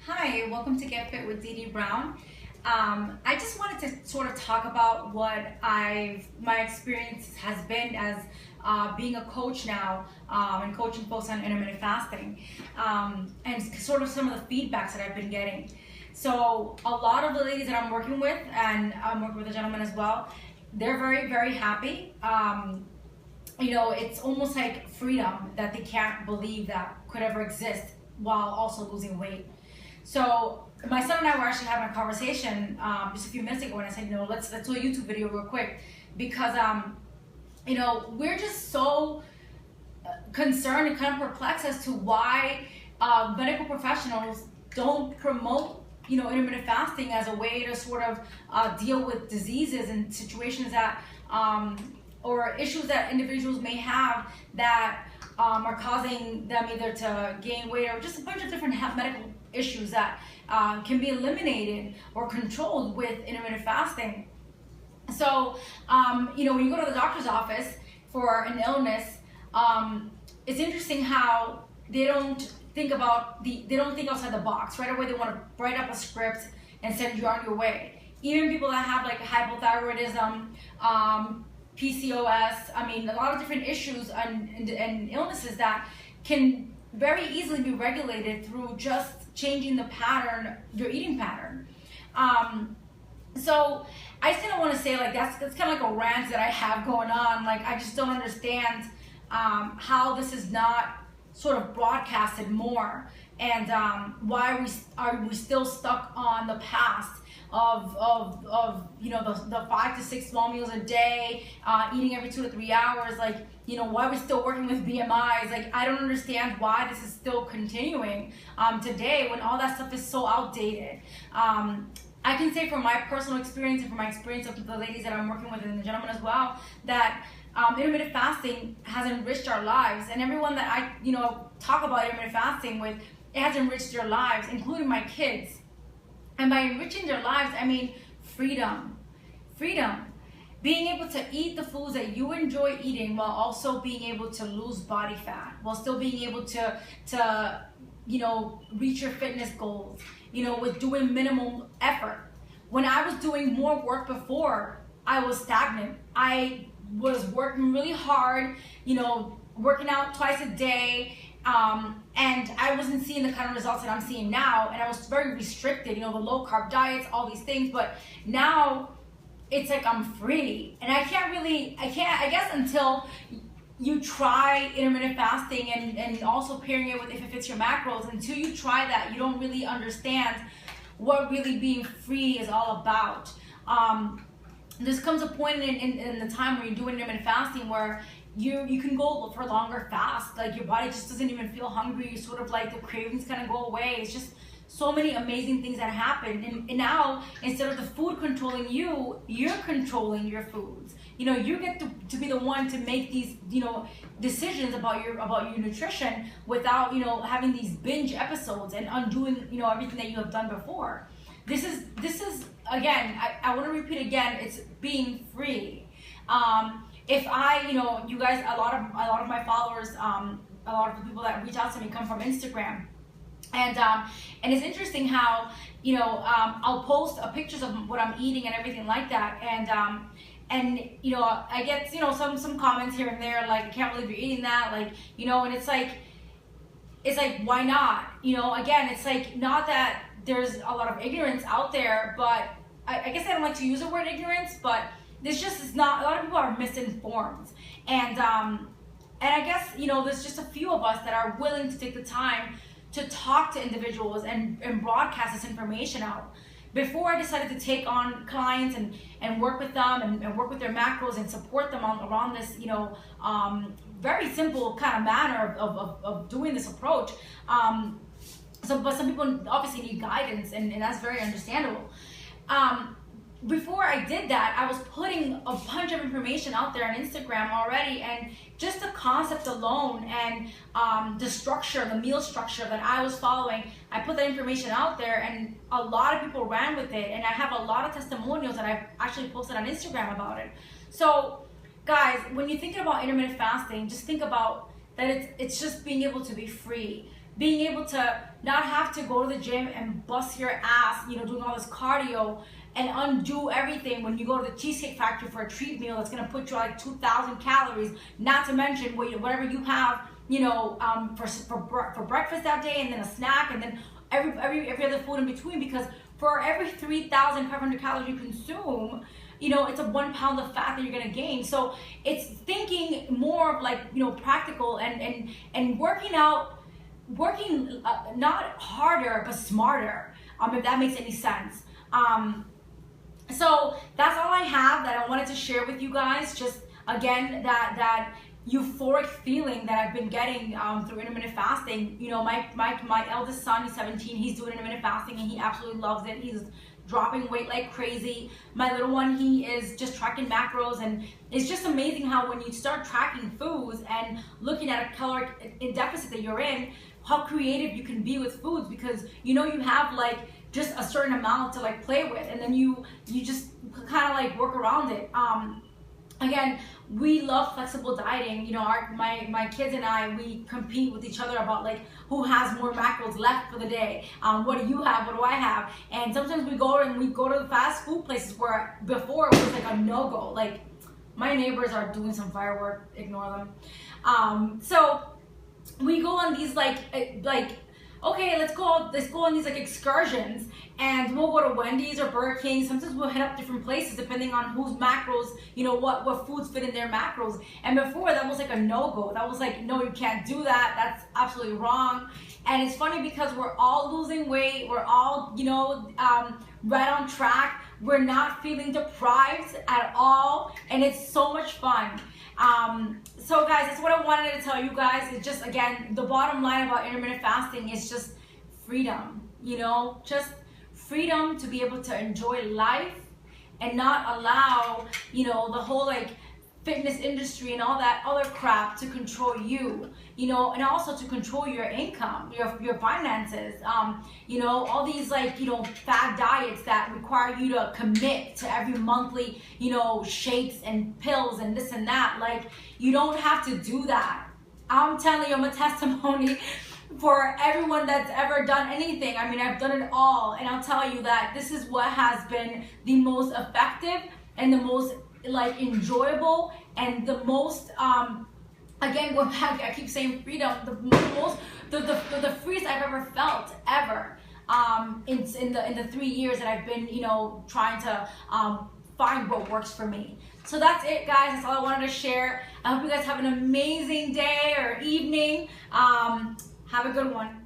Hi, welcome to Get Fit with Dee Brown. I just wanted to sort of talk about what my experience has been as being a coach now and coaching folks on intermittent fasting, and sort of some of the feedbacks that I've been getting. So a lot of the ladies that I'm working with, and I'm working with a gentleman as well, they're very, very happy. It's almost like freedom that they can't believe that could ever exist while also losing weight. So my son and I were actually having a conversation just a few minutes ago, and I said, let's do a YouTube video real quick because we're just so concerned and kind of perplexed as to why medical professionals don't promote intermittent fasting as a way to sort of deal with diseases and situations that or issues that individuals may have that are causing them either to gain weight or just a bunch of different medical issues that can be eliminated or controlled with intermittent fasting. So, when you go to the doctor's office for an illness, it's interesting how they don't think outside the box. Right away, they want to write up a script and send you on your way. Even people that have like hypothyroidism, PCOS, a lot of different issues and illnesses that can very easily be regulated through just changing your eating pattern. So I still don't want to say like that's kind of like a rant that I have going on. Like I just don't understand how this is not sort of broadcasted more, and why are we still stuck on the past of the 5 to 6 small meals a day, eating every 2 to 3 hours, why are we still working with BMIs? Like, I don't understand why this is still continuing today when all that stuff is so outdated. I can say from my personal experience and from my experience of the ladies that I'm working with and the gentlemen as well, that intermittent fasting has enriched our lives, and everyone that I talk about intermittent fasting with, it has enriched their lives, including my kids. And by enriching their lives, I mean freedom. Freedom. Being able to eat the foods that you enjoy eating while also being able to lose body fat, while still being able to reach your fitness goals, with doing minimal effort. When I was doing more work before, I was stagnant. I was working really hard, working out twice a day, and I wasn't seeing the kind of results that I'm seeing now, and I was very restricted, the low carb diets, all these things. But now it's like I'm free, and I guess until you try intermittent fasting and also pairing it with If It Fits Your Macros, until you try that, you don't really understand what really being free is all about. This comes a point in the time where you're doing intermittent fasting where you can go for longer fast. Like your body just doesn't even feel hungry. You sort of like the cravings kind of go away. It's just so many amazing things that happen. And now instead of the food controlling you, you're controlling your foods. You get to be the one to make these decisions about your nutrition without having these binge episodes and undoing everything that you have done before. This is again, I want to repeat again, it's being free. If you guys, a lot of my followers, a lot of the people that reach out to me come from Instagram, and it's interesting how I'll post pictures of what I'm eating and everything like that, and I get some comments here and there like, I can't believe you're eating that, and it's like why not? Again, it's like, not that there's a lot of ignorance out there, but I guess I don't like to use the word ignorance, but it's not, a lot of people are misinformed, and I guess there's just a few of us that are willing to take the time to talk to individuals and broadcast this information out. Before I decided to take on clients and work with them and work with their macros and support them around this very simple kind of manner of doing this approach, but some people obviously need guidance, and that's very understandable. Before I did that, I was putting a bunch of information out there on Instagram already, and just the concept alone and the meal structure that I was following, I put that information out there, and a lot of people ran with it, and I have a lot of testimonials that I've actually posted on Instagram about it. So guys, when you're thinking about intermittent fasting, just think about that it's just being able to be free. being able to not have to go to the gym and bust your ass, you know, doing all this cardio and undo everything when you go to the Cheesecake Factory for a treat meal that's gonna put you like 2,000 calories, not to mention whatever you have, you know, for breakfast that day, and then a snack, and then every other food in between, because for every 3,500 calories you consume, you know, it's a 1 pound of fat that you're gonna gain. So it's thinking more of like, you know, practical and working out, not harder but smarter, if that makes any sense. So that's all I have that I wanted to share with you guys. Just again, that euphoric feeling that I've been getting through intermittent fasting. You know, my eldest son, he's 17, he's doing intermittent fasting and he absolutely loves it. He's dropping weight like crazy. My little one, he is just tracking macros, and it's just amazing how when you start tracking foods and looking at a caloric deficit that you're in, how creative you can be with foods, because you know you have like just a certain amount to like play with, and then you just kind of like work around it. Again, we love flexible dieting. You know, my kids and I, we compete with each other about like who has more macros left for the day. What do you have? What do I have? And sometimes we go to the fast food places where before it was like a no-go. Like, my neighbors are doing some firework, ignore them. So we go on these like okay, let's go on these like excursions, and we'll go to Wendy's or Burger King. Sometimes we'll hit up different places depending on whose macros, you know, what foods fit in their macros. And before, that was like a no-go. That was like, no, you can't do that. That's absolutely wrong. And it's funny because we're all losing weight. We're all, you know, right on track. We're not feeling deprived at all, and it's so much fun. So guys, that's what I wanted to tell you guys. It's just, again, the bottom line about intermittent fasting is just freedom, you know, just freedom to be able to enjoy life and not allow, you know, the whole like fitness industry and all that other crap to control you, you know, and also to control your income, your finances, you know, all these like, you know, fad diets that require you to commit to every monthly, you know, shakes and pills and this and that. Like, you don't have to do that. I'm telling you, I'm a testimony for everyone that's ever done anything. I mean, I've done it all, and I'll tell you that this is what has been the most effective and the most like enjoyable and the most again, going back, I keep saying freedom, the freest I've ever felt ever in the 3 years that I've been, you know, trying to find what works for me. So that's it, guys. That's all I wanted to share. I hope you guys have an amazing day or evening. Have a good one.